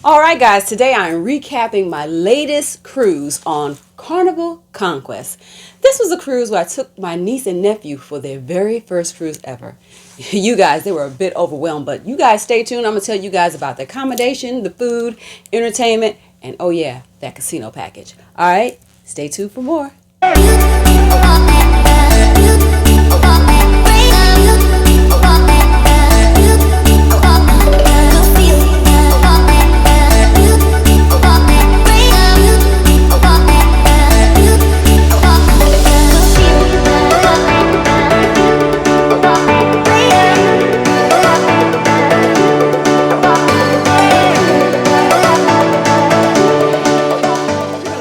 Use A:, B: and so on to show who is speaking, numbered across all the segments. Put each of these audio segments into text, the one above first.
A: All right, guys, today I'm recapping my latest cruise on Carnival Conquest. This was a cruise where I took my niece and nephew for their very first cruise ever. You guys, they were a bit overwhelmed, but you guys stay tuned. I'm going to tell you guys about the accommodation, the food, entertainment, and oh yeah, that casino package. All right, stay tuned for more.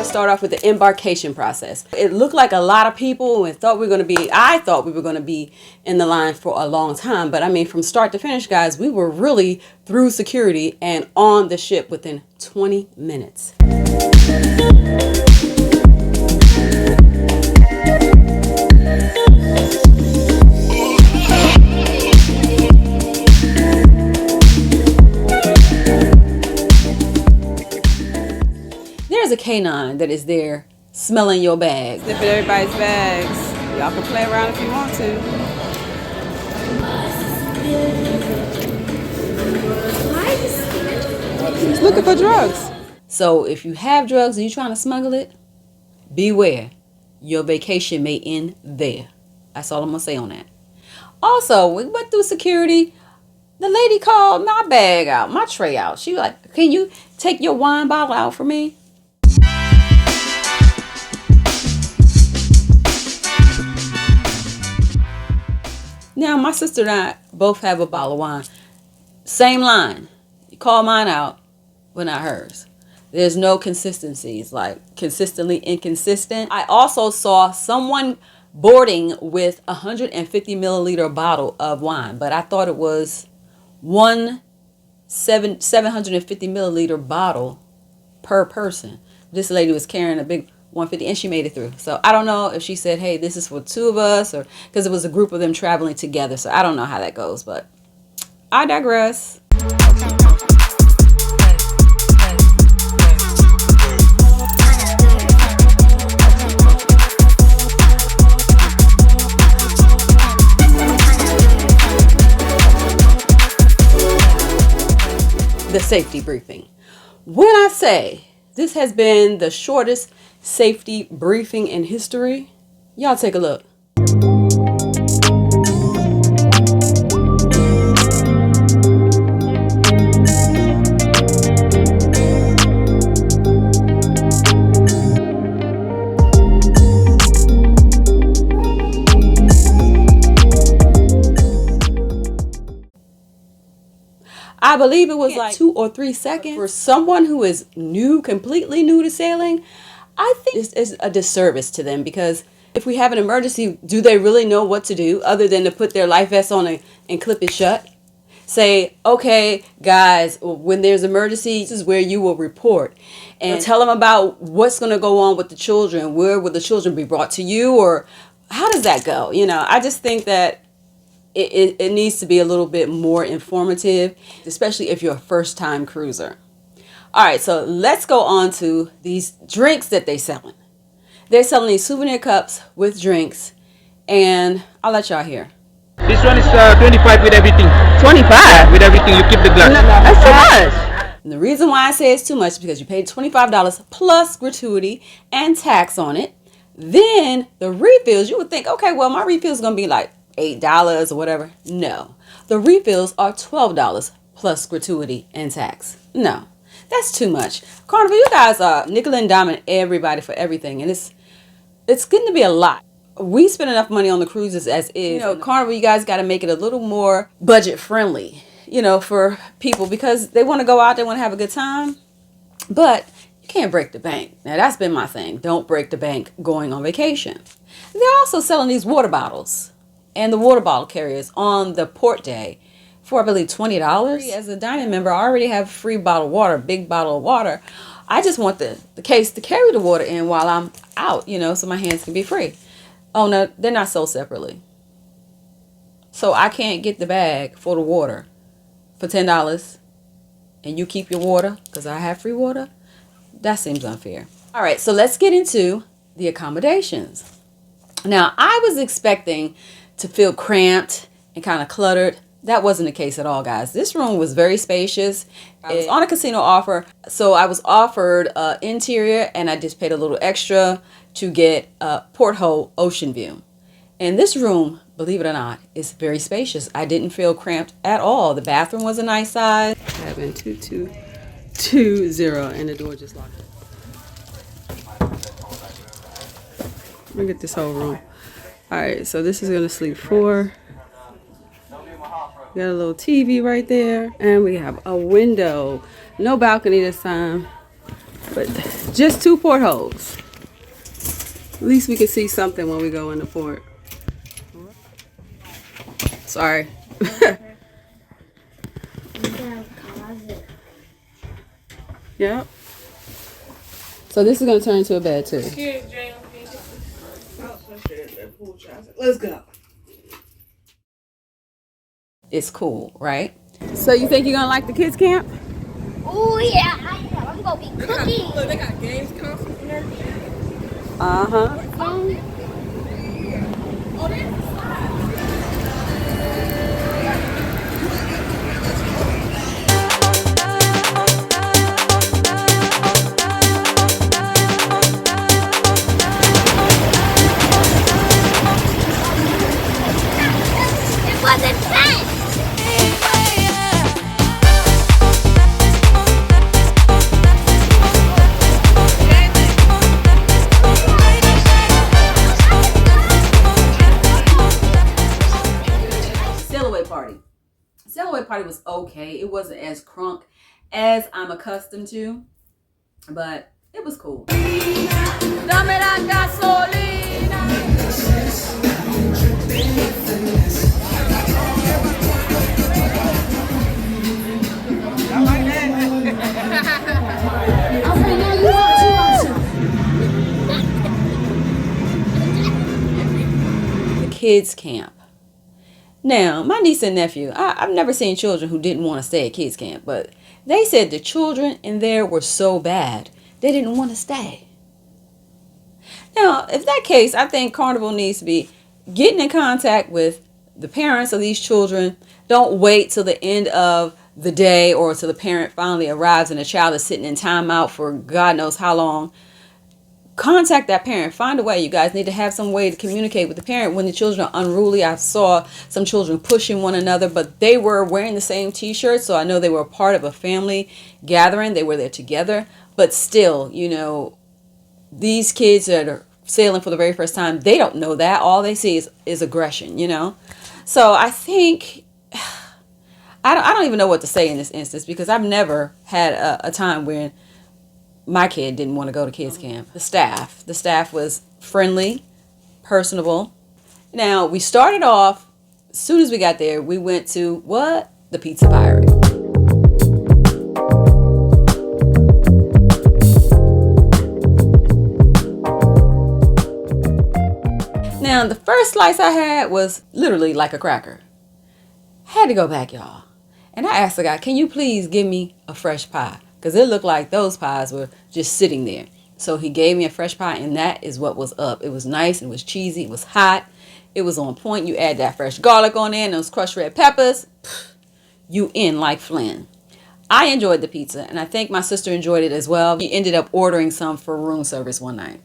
A: Start off with the embarkation process. It looked like a lot of people and I thought we were going to be in the line for a long time, but I mean from start to finish, guys, we were really through security and on the ship within 20 minutes. There's a canine that is there smelling your bags.
B: Sniffing everybody's bags. Y'all can play around if you want to. He's looking for drugs.
A: So if you have drugs and you're trying to smuggle it, beware. Your vacation may end there. That's all I'm going to say on that. Also, we went through security. The lady called my bag out, my tray out. She was like, can you take your wine bottle out for me? Now, my sister and I both have a bottle of wine. Same line. You call mine out, but not hers. There's no consistencies, like consistently inconsistent. I also saw someone boarding with a 150 milliliter bottle of wine, but I thought it was 750 milliliter bottle per person. This lady was carrying a big 150 and she made it through. So I don't know if she said, hey, this is for two of us, or because it was a group of them traveling together. So I don't know how that goes, but I digress. The safety briefing. When I say this has been the shortest safety briefing in history, y'all take a look. I believe it was like 2 or 3 seconds. For someone who is new, completely new to sailing, I think this is a disservice to them, because if we have an emergency, do they really know what to do other than to put their life vest on and clip it shut? Say, okay, guys, when there's emergency, this is where you will report. And tell them about what's going to go on with the children. Where will the children be brought to you? Or how does that go? You know, I just think that it needs to be a little bit more informative, especially if you're a first-time cruiser. All right, so let's go on to these drinks that they're selling. They're selling these souvenir cups with drinks, and I'll let y'all hear.
C: This one is 25 with everything.
A: 25?
C: With everything, you keep the glass.
A: That's too much. And the reason why I say it's too much is because you paid $25 plus gratuity and tax on it. Then the refills, you would think, okay, well, my refill is going to be like $8 or whatever. No, the refills are $12 plus gratuity and tax. No, that's too much. Carnival, you guys are nickel and diming everybody for everything, and it's getting to be a lot. We spend enough money on the cruises as is. You know, Carnival, you guys got to make it a little more budget friendly, you know, for people, because they want to go out, they want to have a good time, but you can't break the bank. Now, that's been my thing. Don't break the bank going on vacation. They're also selling these water bottles and the water bottle carriers on the port day for, I believe, $20. As a dining member, I already have free bottled water, big bottle of water. I just want the case to carry the water in while I'm out, you know, so my hands can be free. Oh, no, they're not sold separately. So I can't get the bag for the water for $10 and you keep your water because I have free water, that seems unfair. All right, so let's get into the accommodations. Now, I was expecting to feel cramped and kind of cluttered. That wasn't the case at all, guys. This room was very spacious. I was on a casino offer, so I was offered interior, and I just paid a little extra to get a porthole ocean view. And this room, believe it or not, is very spacious. I didn't feel cramped at all. The bathroom was a nice size.
B: Cabin 2220, and the door just locked. Look at this whole room. Alright, so this is gonna sleep 4. We got a little TV right there, and we have a window. No balcony this time, but just 2 portholes. At least we can see something when we go in the port. Sorry. Yep. So this is gonna turn into a bed too.
D: Let's go.
A: It's cool, right?
B: So you think you're gonna like the kids camp?
E: Oh yeah, I am. I'm gonna be cooking.
D: Look, they got games, consoles, and everything.
B: Uh-huh.
E: It wasn't fun.
A: Silhouette party was okay. It wasn't as crunk as I'm accustomed to, but it was cool.
E: Okay, now you want
A: The kids camp. Now, my niece and nephew, I've never seen children who didn't want to stay at kids camp, but they said the children in there were so bad, they didn't want to stay. Now, if that case, I think Carnival needs to be getting in contact with the parents of these children. Don't wait till the end of the day or till the parent finally arrives and the child is sitting in timeout for God knows how long. Contact that parent. Find a way. You guys need to have some way to communicate with the parent when the children are unruly. I saw some children pushing one another, but they were wearing the same t-shirts, so I know they were a part of a family gathering. They were there together, but still, you know, these kids that are sailing for the very first time, they don't know that. All they see is aggression, you know. So I think I don't even know what to say in this instance, because I've never had a time when my kid didn't want to go to kids camp. The staff was friendly, personable. Now, we started off, as soon as we got there, we went to what? The Pizza Pirate. Now, the first slice I had was literally like a cracker. Had to go back, y'all. And I asked the guy, can you please give me a fresh pie? Because it looked like those pies were just sitting there. So he gave me a fresh pie, and that is what was up. It was nice, it was cheesy, it was hot, it was on point. You add that fresh garlic on there and those crushed red peppers, you in like Flynn. I enjoyed the pizza, and I think my sister enjoyed it as well. We ended up ordering some for room service one night.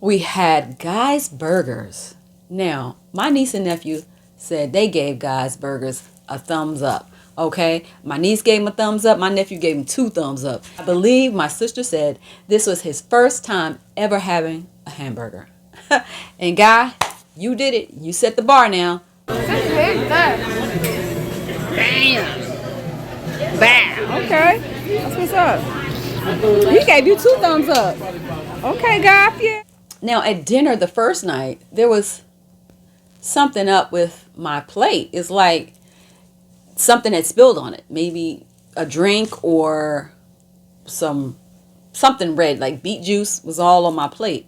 A: We had Guy's Burgers. Now, my niece and nephew said they gave Guy's Burgers a thumbs up. Okay, my niece gave him a thumbs up. My nephew gave him 2 thumbs up. I believe my sister said this was his first time ever having a hamburger. And Guy, you did it. You set the bar now.
B: Bam! Okay, that's what's up. He gave you 2 thumbs up. Okay, Guy, yeah.
A: Now, at dinner the first night, there was something up with my plate. It's like something had spilled on it. Maybe a drink or something red, like beet juice, was all on my plate.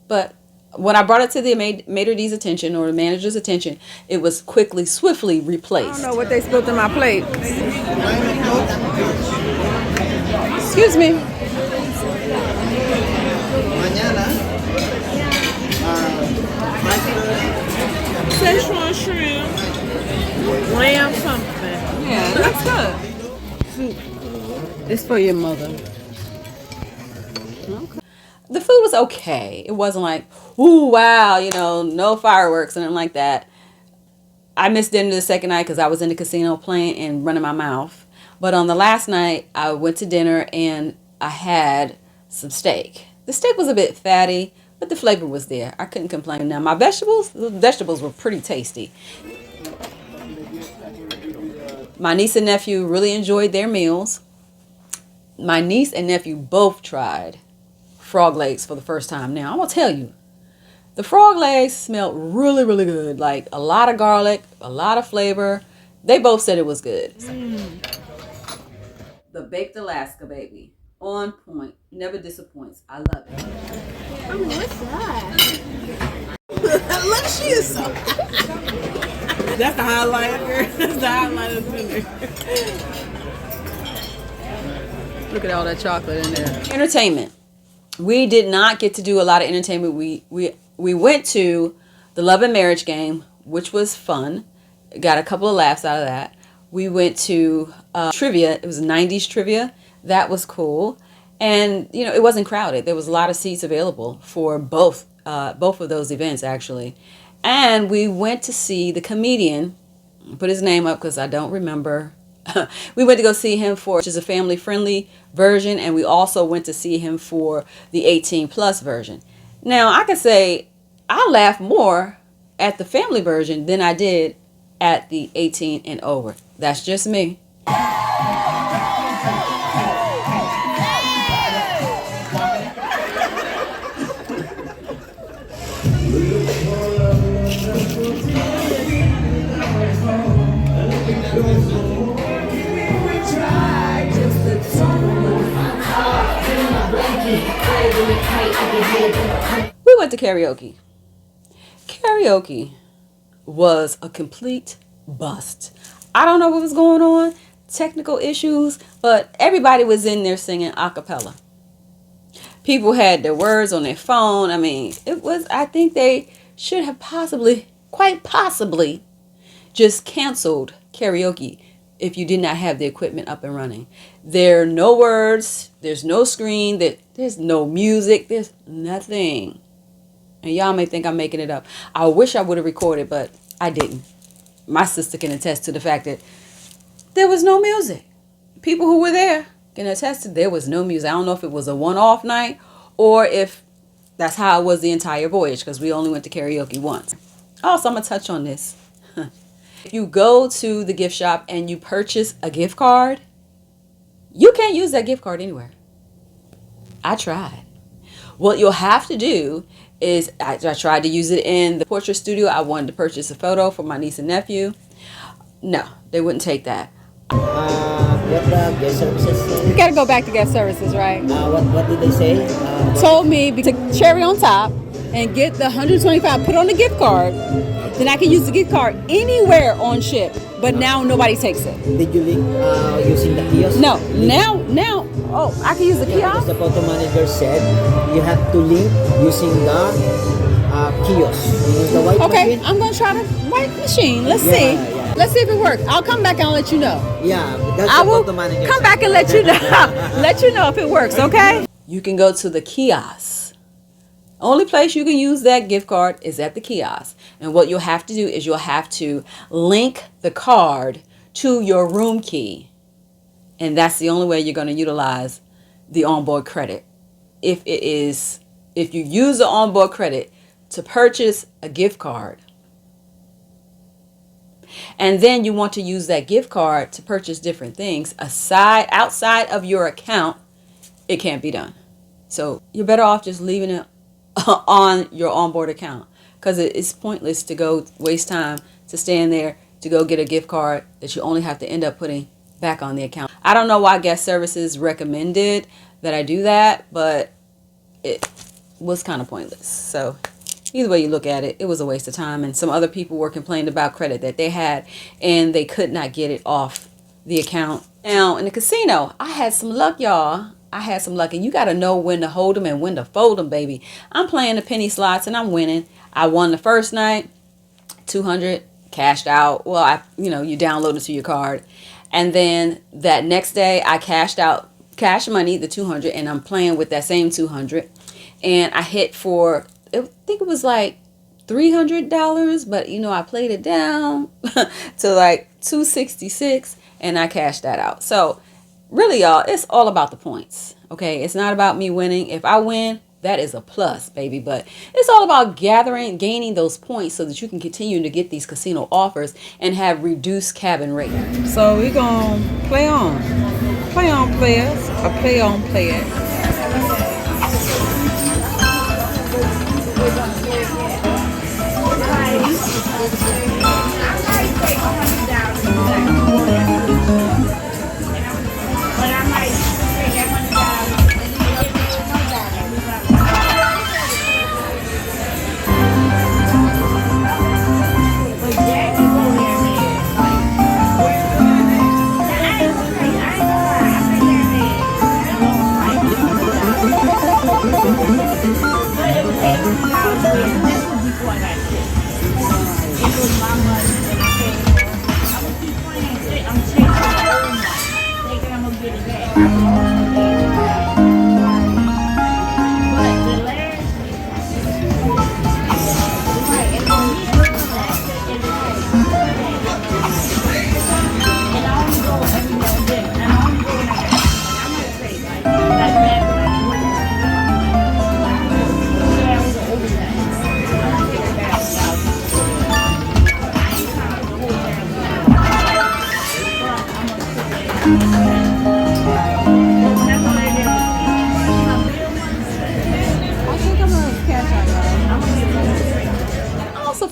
A: But When I brought it to the maitre d's attention or the manager's attention, it was swiftly
B: I don't
A: replaced.
B: know what they spilled in my plate. Excuse me.
D: Szechuan shrimp, lamb something.
B: Yeah, that's good. It's for your mother.
A: The food was okay. It wasn't like, ooh, wow, no fireworks and nothing like that. I missed dinner the second night because I was in the casino playing and running my mouth. But on the last night, I went to dinner and I had some steak. The steak was a bit fatty, but the flavor was there. I couldn't complain. Now, the vegetables were pretty tasty. My niece and nephew really enjoyed their meals. My niece and nephew both tried frog legs for the first time. Now, I'm going to tell you, the frog legs smelled really, really good. Like a lot of garlic, a lot of flavor. They both said it was good. The baked Alaska, baby. On point. Never disappoints. I love it.
E: What's that?
D: Look, she is so. That's the highlight, girl. That's the highlight of dinner.
B: Look at all that chocolate in there.
A: Entertainment. We did not get to do a lot of entertainment. We went to the Love and Marriage game, which was fun. Got a couple of laughs out of that. We went to trivia. It was 90s trivia. That was cool. And, it wasn't crowded. There was a lot of seats available for both of those events, actually. And we went to see the comedian. Put his name up because I don't remember. We went to go see him which is a family-friendly version. And we also went to see him for the 18-plus version. Now, I can say I laughed more at the family version than I did at the 18 and over. That's just me. We went to karaoke. Karaoke was a complete bust. I don't know what was going on, technical issues, but everybody was in there singing a cappella. People had their words on their phone. I think they should have quite possibly, just canceled karaoke if you did not have the equipment up and running. There are no words, there's no screen, there's no music, there's nothing. And y'all may think I'm making it up. I wish I would have recorded, but I didn't. My sister can attest to the fact that there was no music. People who were there can attest to there was no music. I don't know if it was a one-off night or if that's how it was the entire voyage, because we only went to karaoke once. Also, I'm going to touch on this. If you go to the gift shop and you purchase a gift card, you can't use that gift card anywhere. I tried. What you'll have to do is, I tried to use it in the portrait studio. I wanted to purchase a photo for my niece and nephew. No, they wouldn't take that.
F: What the guest services say?
B: You gotta go back to guest services, right?
F: What did they say?
B: Told me to cherry on top and get the 125, put on the gift card. Then I can use the gift card anywhere on ship. But now nobody takes it.
F: Did you link using the kiosk?
B: No, now, oh, I can use the
F: Because
B: kiosk?
F: the photo manager said you have to link using the kiosk. You know, the white
B: Okay,
F: machine?
B: I'm gonna try the white machine. Let's
F: Yeah,
B: see.
F: yeah.
B: Let's see if it works. I'll come back and I'll let you know.
F: Yeah, that's
B: I
F: the
B: will
F: photo manager
B: come
F: said.
B: back and let you know. Let you know if it works, okay?
A: You can go to the kiosk. Only place you can use that gift card is at the kiosk. And what you'll have to do is you'll have to link the card to your room key. And that's the only way you're going to utilize the onboard credit. If you use the onboard credit to purchase a gift card, and then you want to use that gift card to purchase different things outside of your account, it can't be done. So you're better off just leaving it on your onboard account, because it's pointless to go waste time to stand there to go get a gift card that you only have to end up putting back on the account. I don't know why guest services recommended that I do that, but it was kind of pointless. So either way you look at it, it was a waste of time. And some other people were complaining about credit that they had, and they could not get it off the account. Now, in the casino, I had some luck, y'all. I had some luck, and you got to know when to hold them and when to fold them, baby. I'm playing the penny slots, and I'm winning. I won the first night, 200, cashed out. Well, you download it to your card. And then that next day, I cashed out cash money, the 200, and I'm playing with that same 200. And I hit for, I think it was like $300, but I played it down to like $266, and I cashed that out. So really, y'all, it's all about the points. Okay, it's not about me winning. If I win, that is a plus, baby. But it's all about gaining those points so that you can continue to get these casino offers and have reduced cabin rate.
B: So we're going to play on players, or play on players.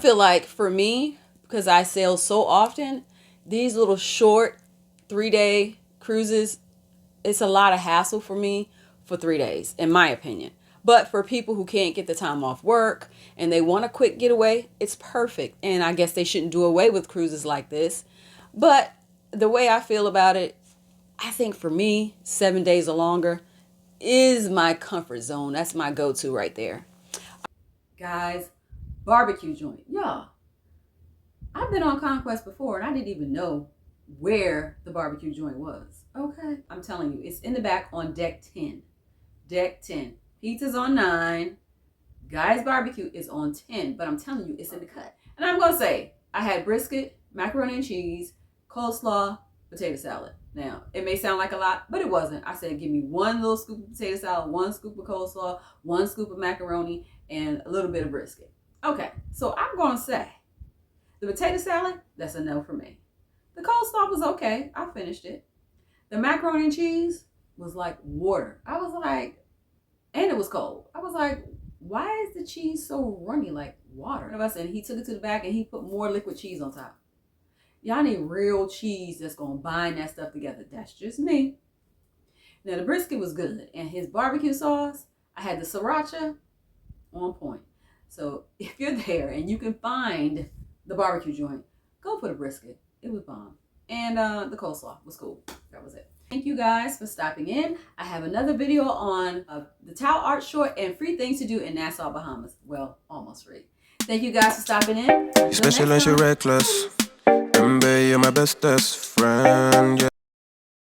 A: Feel like for me, because I sail so often, these little short 3-day cruises, it's a lot of hassle for me for 3 days, in my opinion. But for people who can't get the time off work and they want a quick getaway, it's perfect. And I guess they shouldn't do away with cruises like this. But the way I feel about it, I think for me, 7 days or longer is my comfort zone. That's my go-to right there. Guys, barbecue joint. Y'all, I've been on Conquest before and I didn't even know where the barbecue joint was. Okay, I'm telling you, it's in the back on deck 10. Deck 10. Pizza's on 9. Guys barbecue is on 10, but I'm telling you, it's in the cut. And I'm gonna say, I had brisket, macaroni and cheese, coleslaw, potato salad. Now, it may sound like a lot, but it wasn't. I said, give me 1 little scoop of potato salad, 1 scoop of coleslaw, 1 scoop of macaroni, and a little bit of brisket. Okay, so I'm going to say the potato salad, that's a no for me. The coleslaw was okay. I finished it. The macaroni and cheese was like water. I was like, and it was cold. I was like, why is the cheese so runny like water? And he took it to the back and he put more liquid cheese on top. Y'all need real cheese that's going to bind that stuff together. That's just me. Now, the brisket was good. And his barbecue sauce, I had the sriracha on point. So if you're there and you can find the barbecue joint, go for the brisket. It was bomb. And the coleslaw was cool. That was it. Thank you guys for stopping in. I have another video on the towel art short and free things to do in Nassau, Bahamas. Well, almost free. Thank you guys for stopping in.
G: Special and she reckless. Remember, you're my bestest friend. Yeah.